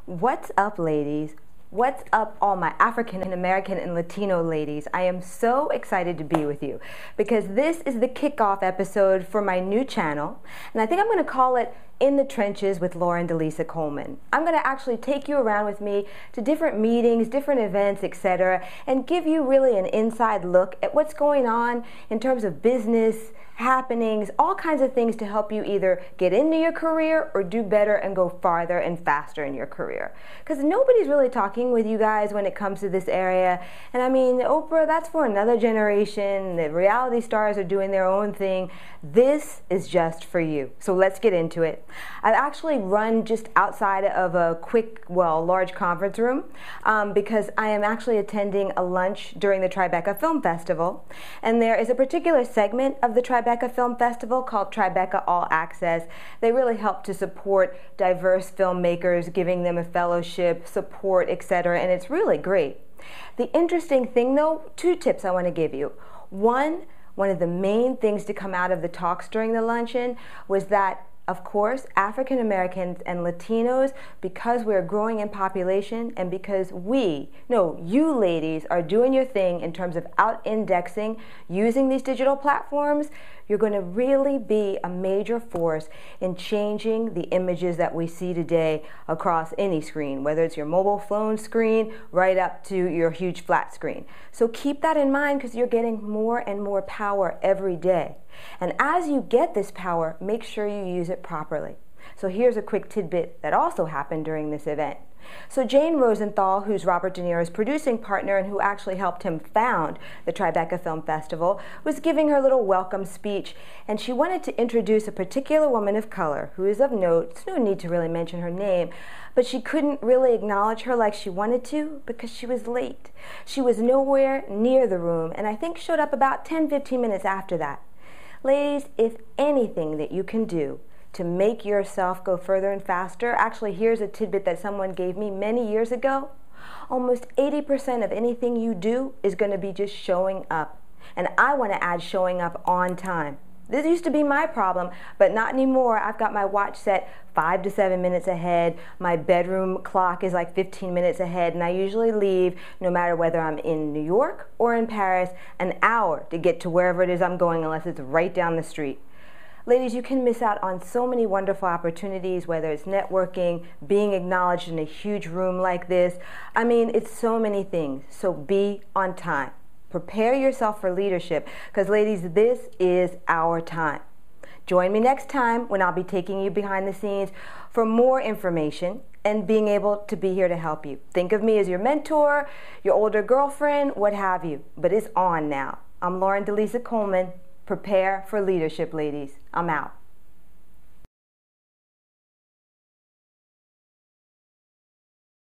What's up, ladies? What's up, all my African American and Latino ladies? I am so excited to be with you because this is the kickoff episode for my new channel, and I think I'm going to call it In the Trenches with Lauren Delisa Coleman. I'm going to actually take you around with me to different meetings, different events, etc., and give you really an inside look at what's going on in terms of business, happenings, all kinds of things to help you either get into your career or do better and go farther and faster in your career. Because nobody's really talking with you guys when it comes to this area. And I mean, Oprah, that's for another generation. The reality stars are doing their own thing. This is just for you. So let's get into it. I've actually run just outside of a quick, large conference room because I am actually attending a lunch during the Tribeca Film Festival. And there is a particular segment of the Tribeca Film Festival called Tribeca All Access. They really help to support diverse filmmakers, giving them a fellowship, support, etc., and it's really great. The interesting thing though, two tips I want to give you. One of the main things to come out of the talks during the luncheon was that, of course, African Americans and Latinos, because we're growing in population and because you ladies are doing your thing in terms of out-indexing using these digital platforms, you're going to really be a major force in changing the images that we see today across any screen, whether it's your mobile phone screen right up to your huge flat screen. So keep that in mind because you're getting more and more power every day. And as you get this power, make sure you use it properly. So here's a quick tidbit that also happened during this event. So Jane Rosenthal, who's Robert De Niro's producing partner and who actually helped him found the Tribeca Film Festival, was giving her little welcome speech, and she wanted to introduce a particular woman of color who is of note. There's no need to really mention her name, but she couldn't really acknowledge her like she wanted to because she was late. She was nowhere near the room, and I think showed up about 10-15 minutes after that. Ladies, if anything that you can do to make yourself go further and faster, actually here's a tidbit that someone gave me many years ago. Almost 80% of anything you do is going to be just showing up. And I want to add showing up on time. This used to be my problem, but not anymore. I've got my watch set 5 to 7 minutes ahead. My bedroom clock is like 15 minutes ahead, and I usually leave, no matter whether I'm in New York or in Paris, an hour to get to wherever it is I'm going, unless it's right down the street. Ladies, you can miss out on so many wonderful opportunities, whether it's networking, being acknowledged in a huge room like this. I mean, it's so many things. So be on time. Prepare yourself for leadership because, ladies, this is our time. Join me next time when I'll be taking you behind the scenes for more information and being able to be here to help you. Think of me as your mentor, your older girlfriend, what have you. But it's on now. I'm Lauren Delisa Coleman. Prepare for leadership, ladies. I'm out.